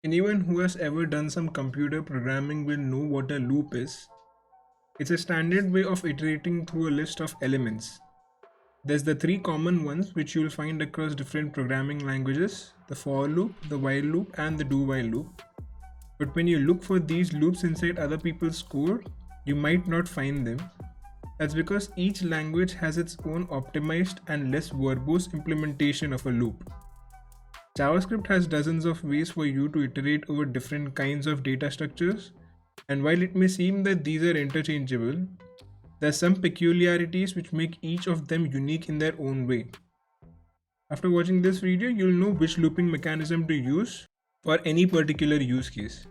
Anyone who has ever done some computer programming will know what a loop is. It's a standard way of iterating through a list of elements. There's the three common ones which you'll find across different programming languages: the for loop, the while loop, and the do while loop. But when you look for these loops inside other people's code, you might not find them. That's because each language has its own optimized and less verbose implementation of a loop. JavaScript has dozens of ways for you to iterate over different kinds of data structures, and while it may seem that these are interchangeable, there are some peculiarities which make each of them unique in their own way. After watching this video, you'll know which looping mechanism to use for any particular use case.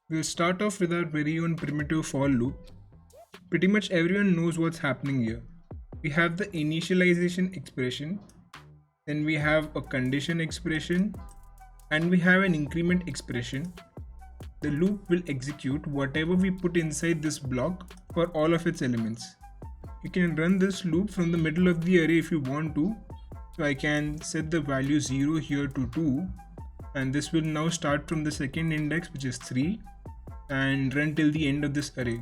We'll start off with our very own primitive for loop. Pretty much everyone knows what's happening here. We have the initialization expression, then we have a condition expression, and we have an increment expression. The loop will execute whatever we put inside this block for all of its elements. You can run this loop from the middle of the array if you want to. So I can set the value 0 here to 2, and this will now start from the second index, which is 3, and run till the end of this array.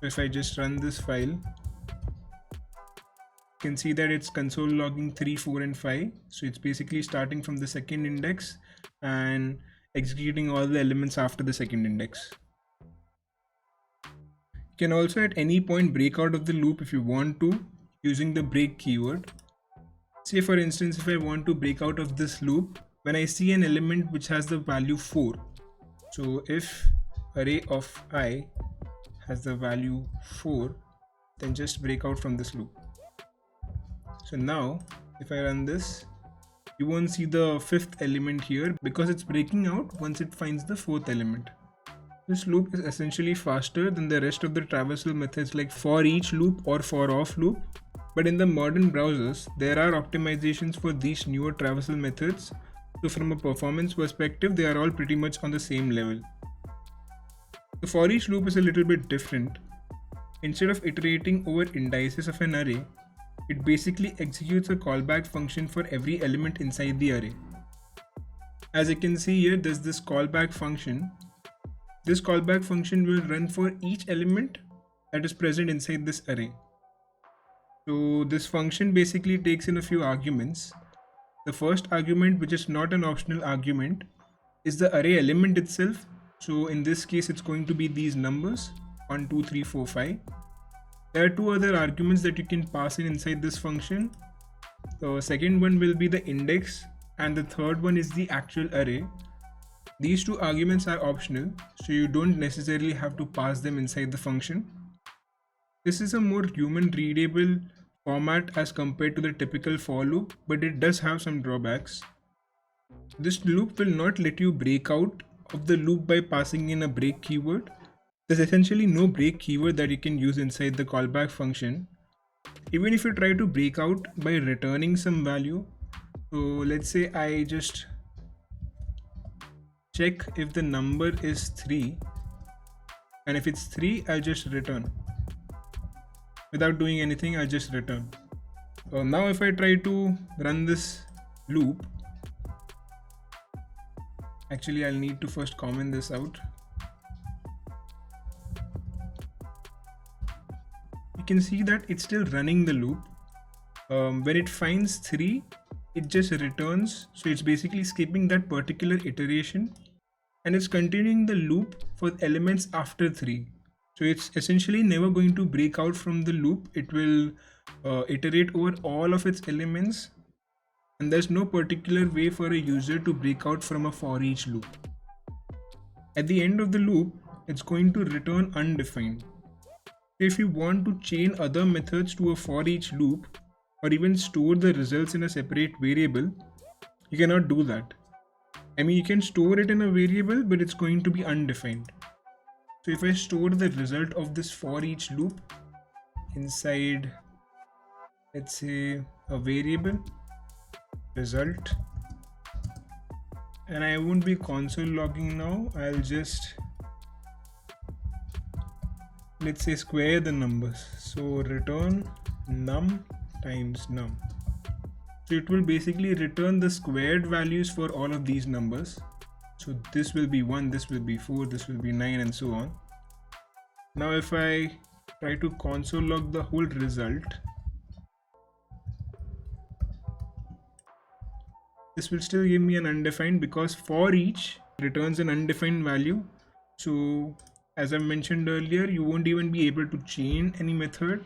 So if I just run this file, you can see that it's console logging 3, 4, and 5. So it's basically starting from the second index and executing all the elements after the second index. You can also at any point break out of the loop if you want to, using the break keyword. Say for instance, if I want to break out of this loop when I see an element which has the value 4. So if array of I has the value 4, then just break out from this loop. So now if I run this, you won't see the fifth element here because it's breaking out once it finds the fourth element. This loop is essentially faster than the rest of the traversal methods like forEach loop or forOff loop. But in the modern browsers, there are optimizations for these newer traversal methods. So from a performance perspective, they are all pretty much on the same level. The forEach loop is a little bit different. Instead of iterating over indices of an array, it basically executes a callback function for every element inside the array. As you can see here, there's this callback function. This callback function will run for each element that is present inside this array. So this function basically takes in a few arguments. The first argument, which is not an optional argument, is the array element itself. So in this case, it's going to be these numbers 1, 2, 3, 4, 5. There are two other arguments that you can pass in inside this function. The second one will be the index, and the third one is the actual array. These two arguments are optional, so you don't necessarily have to pass them inside the function. This is a more human readable format as compared to the typical for loop, but it does have some drawbacks. This loop will not let you break out of the loop by passing in a break keyword. There's essentially no break keyword that you can use inside the callback function. Even if you try to break out by returning some value, so let's say I just check if the number is 3, and if it's 3, I'll just return. Without doing anything, I'll just return. So now if I try to run this loop, actually I'll need to first comment this out. You can see that it's still running the loop. When it finds 3, it just returns. So it's basically skipping that particular iteration, and it's continuing the loop for elements after 3. So it's essentially never going to break out from the loop. It will iterate over all of its elements, and there's no particular way for a user to break out from a for each loop. At the end of the loop, it's going to return undefined. If you want to chain other methods to a for each loop, or even store the results in a separate variable, you cannot do that. I mean, you can store it in a variable, but it's going to be undefined. So if I store the result of this for each loop inside, let's say, a variable result, and I won't be console logging now, I'll just, let's say, square the numbers. So return num times num. So it will basically return the squared values for all of these numbers. So this will be 1, this will be 4, this will be 9, and so on. Now if I try to console log the whole result, this will still give me an undefined because for each returns an undefined value. So as I mentioned earlier, you won't even be able to chain any method.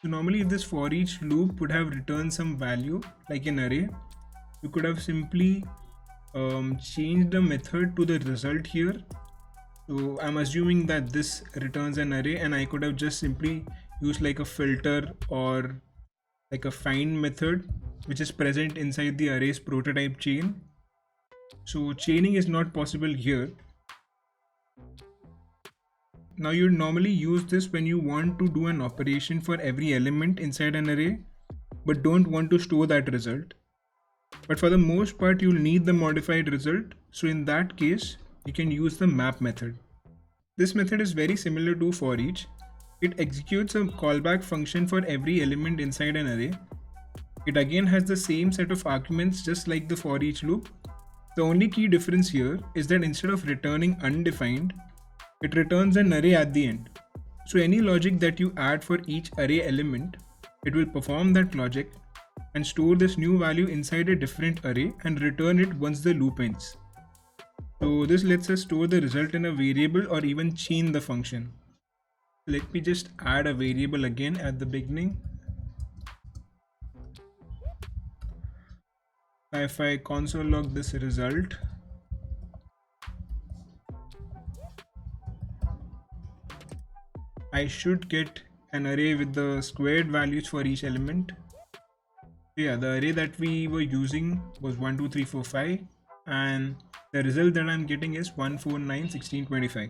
So normally if this for each loop would have returned some value like an array, you could have simply changed the method to the result here. So I'm assuming that this returns an array, and I could have just simply used like a filter or like a find method which is present inside the array's prototype chain. So chaining is not possible here. Now you normally use this when you want to do an operation for every element inside an array but don't want to store that result. But for the most part you'll need the modified result, so in that case you can use the map method. This method is very similar to forEach. It executes a callback function for every element inside an array. It again has the same set of arguments just like the forEach loop. The only key difference here is that instead of returning undefined, it returns an array at the end. So any logic that you add for each array element, it will perform that logic and store this new value inside a different array and return it once the loop ends. So this lets us store the result in a variable or even chain the function. Let me just add a variable again at the beginning. If I console log this result, I should get an array with the squared values for each element. Yeah, the array that we were using was 1, 2, 3, 4, 5, and the result that I'm getting is 1, 4, 9, 16, 25.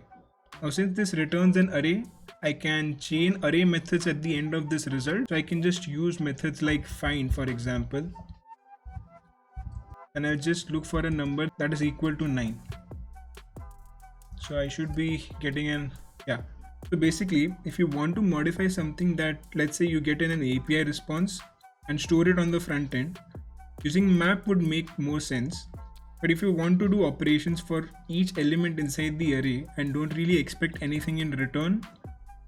Now since this returns an array, I can chain array methods at the end of this result. So I can just use methods like find, for example, and I'll just look for a number that is equal to 9. So I should be getting an, yeah. So basically, if you want to modify something that, let's say you get in an API response and store it on the front end, using map would make more sense. But if you want to do operations for each element inside the array and don't really expect anything in return,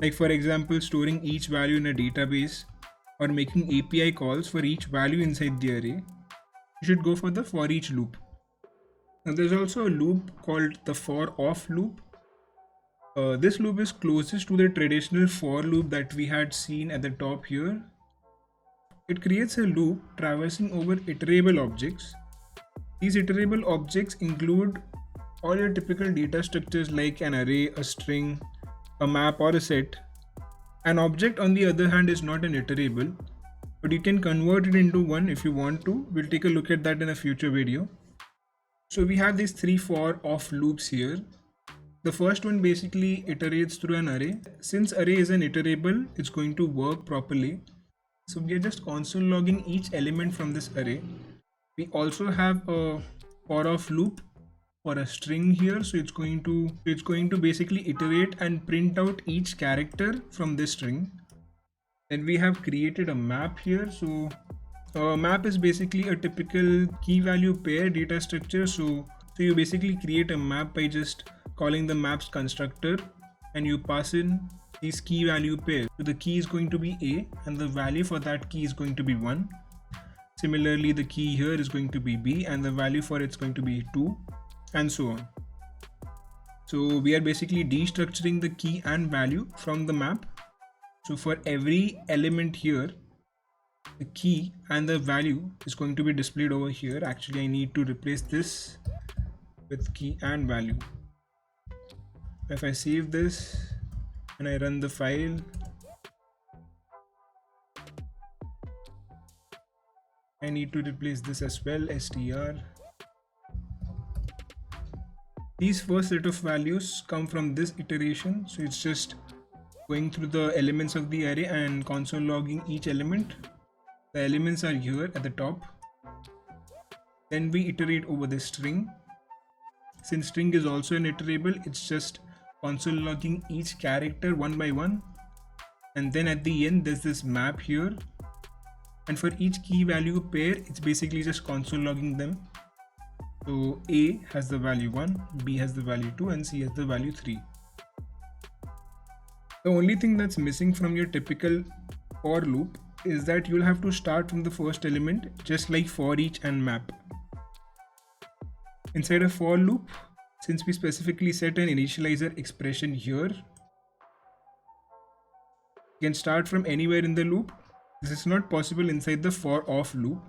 like for example storing each value in a database or making API calls for each value inside the array, you should go for the for each loop. Now there's also a loop called the for off loop. This loop is closest to the traditional for loop that we had seen at the top here. It creates a loop traversing over iterable objects. These iterable objects include all your typical data structures like an array, a string, a map, or a set. An object, on the other hand, is not an iterable, but you can convert it into one if you want to. We'll take a look at that in a future video. So we have these 3 for off loops here. The first one basically iterates through an array. Since array is an iterable, it's going to work properly. So we are just console logging each element from this array. We also have a for off loop for a string here. So it's going to basically iterate and print out each character from this string. Then we have created a map here. So a map is basically a typical key value pair data structure. So you basically create a map by just calling the maps constructor and you pass in these key value pairs. So the key is going to be A and the value for that key is going to be 1. Similarly, the key here is going to be B and the value for it's going to be 2, and so on. So we are basically destructuring the key and value from the map. So for every element here, the key and the value is going to be displayed over here. Actually, I need to replace this with key and value. If I save this and I run the file, I need to replace this as well, str. These first set of values come from this iteration, so it's just going through the elements of the array and console logging each element. The elements are here at the top. Then we iterate over the string. Since string is also an iterable, it's just console logging each character one by one. And then at the end, there's this map here. And for each key value pair, it's basically just console logging them. So A has the value 1, B has the value 2, and C has the value 3. The only thing that's missing from your typical for loop is that you'll have to start from the first element, just like for each and map. Inside a for loop, since we specifically set an initializer expression here, you can start from anywhere in the loop. This is not possible inside the for of loop.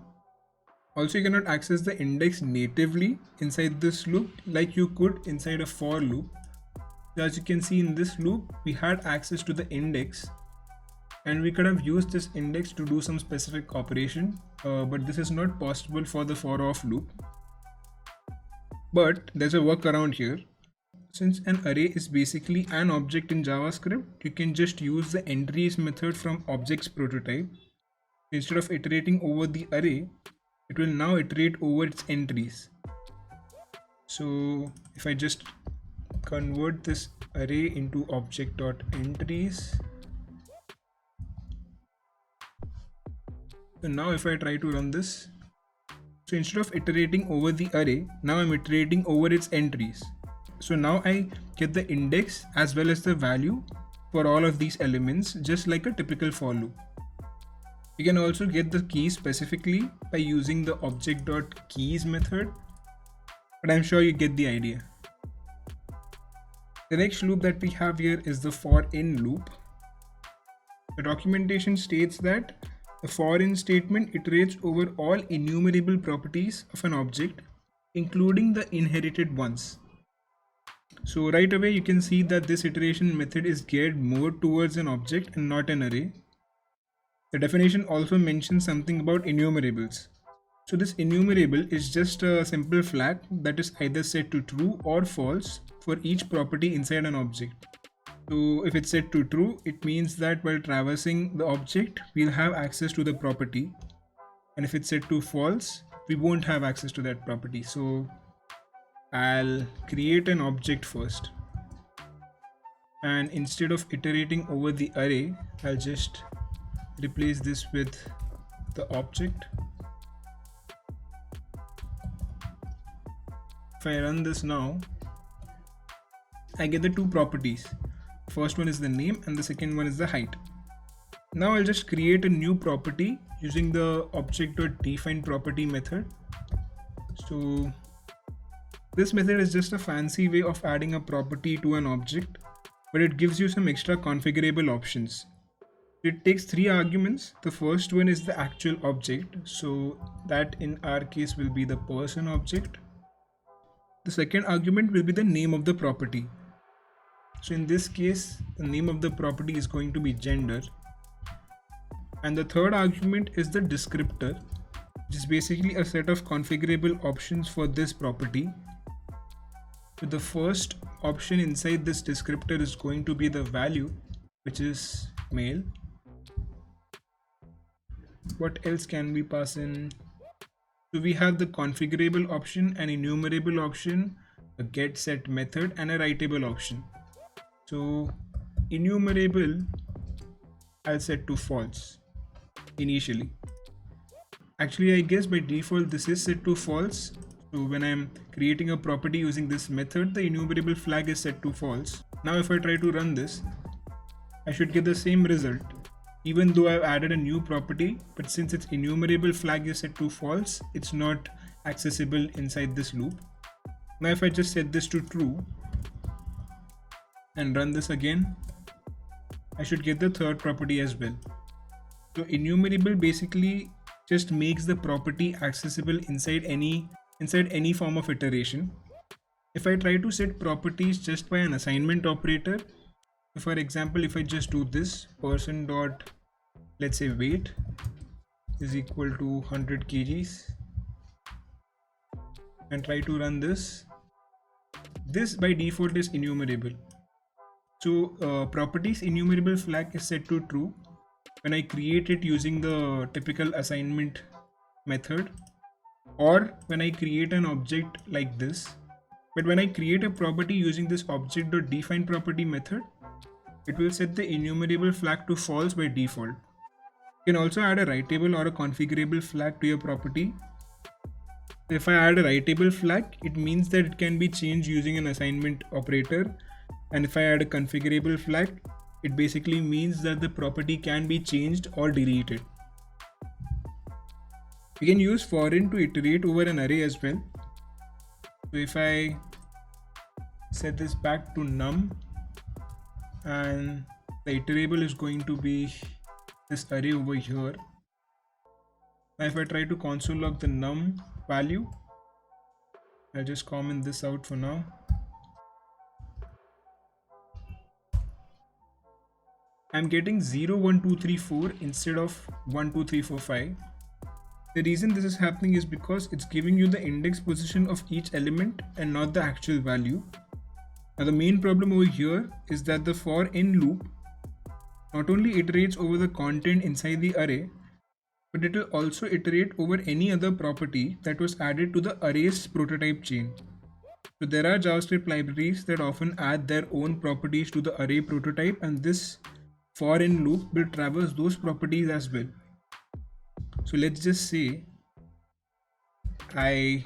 Also, you cannot access the index natively inside this loop like you could inside a for loop. So as you can see, in this loop, we had access to the index and we could have used this index to do some specific operation, but this is not possible for the for of loop. But there's a workaround here. Since an array is basically an object in JavaScript, you can just use the entries method from objects prototype. Instead of iterating over the array, it will now iterate over its entries. So if I just convert this array into object.entries, so now if I try to run this, so instead of iterating over the array, now I'm iterating over its entries. So now I get the index as well as the value for all of these elements, just like a typical for loop. You can also get the keys specifically by using the object.keys method, but I'm sure you get the idea. The next loop that we have here is the forIn loop. The documentation states that the forIn statement iterates over all enumerable properties of an object, including the inherited ones. So right away you can see that this iteration method is geared more towards an object and not an array. The definition also mentions something about enumerables. So this enumerable is just a simple flag that is either set to true or false for each property inside an object. So if it's set to true, it means that while traversing the object, we'll have access to the property. And if it's set to false, we won't have access to that property. So I'll create an object first. And instead of iterating over the array, I'll just replace this with the object. If I run this now, I get the two properties. First one is the name and the second one is the height. Now I'll just create a new property using the object.define property method. So this method is just a fancy way of adding a property to an object, but it gives you some extra configurable options. It takes 3 arguments. The first one is the actual object, so that in our case will be the person object. The second argument will be the name of the property. So in this case, the name of the property is going to be gender. And the third argument is the descriptor, which is basically a set of configurable options for this property. So the first option inside this descriptor is going to be the value, which is male. What else can we pass in? So we have the configurable option, an enumerable option, a get set method, and a writable option. So enumerable I'll set to false initially. Actually, I guess by default this is set to false. So when I'm creating a property using this method, the enumerable flag is set to false. Now if I try to run this, I should get the same result, even though I've added a new property, but since its enumerable flag is set to false, it's not accessible inside this loop. Now if I just set this to true and run this again, I should get the third property as well. So enumerable basically just makes the property accessible inside any form of iteration. If I try to set properties just by an assignment operator, for example, if I just do this person dot, let's say weight is equal to 100 kgs and try to run this, this by default is enumerable. So properties enumerable flag is set to true when I create it using the typical assignment method, or when I create an object like this. But when I create a property using this object.define property method, it will set the enumerable flag to false by default. You can also add a writable or a configurable flag to your property. If I add a writable flag, it means that it can be changed using an assignment operator. And if I add a configurable flag, it basically means that the property can be changed or deleted. We can use forIn to iterate over an array as well. So if I set this back to num, and the iterable is going to be this array over here. Now if I try to console log the num value, I'll just comment this out for now. I'm getting 0, 1, 2, 3, 4 instead of 1, 2, 3, 4, 5. The reason this is happening is because it's giving you the index position of each element and not the actual value. Now the main problem over here is that the forIn loop not only iterates over the content inside the array, but it will also iterate over any other property that was added to the array's prototype chain. So there are JavaScript libraries that often add their own properties to the array prototype, and this forIn loop will traverse those properties as well. So let's just say I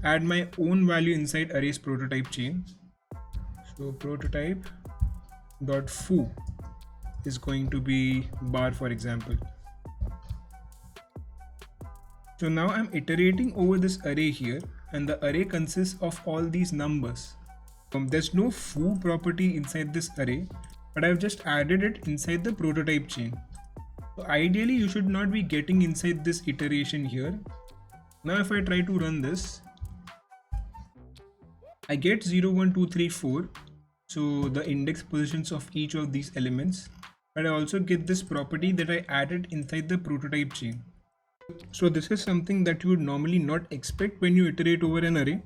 add my own value inside array's prototype chain. So prototype dot foo is going to be bar, for example. So now I'm iterating over this array here, and the array consists of all these numbers. There's no foo property inside this array, but I've just added it inside the prototype chain. So ideally you should not be getting inside this iteration here. Now if I try to run this, I get 0, 1, 2, 3, 4. So the index positions of each of these elements, but I also get this property that I added inside the prototype chain. So this is something that you would normally not expect when you iterate over an array.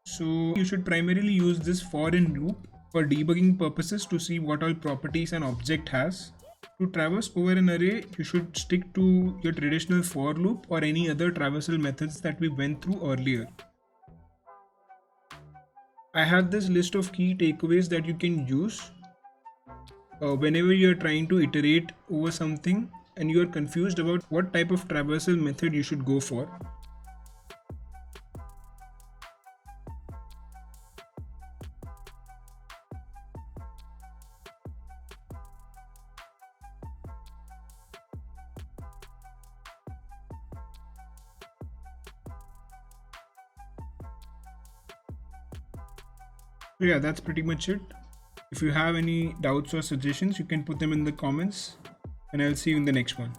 So you should primarily use this forIn loop for debugging purposes to see what all properties an object has. To traverse over an array, you should stick to your traditional for loop or any other traversal methods that we went through earlier. I have this list of key takeaways that you can use whenever you are trying to iterate over something and you are confused about what type of traversal method you should go for. So yeah, that's pretty much it. If you have any doubts or suggestions, you can put them in the comments, and I'll see you in the next one.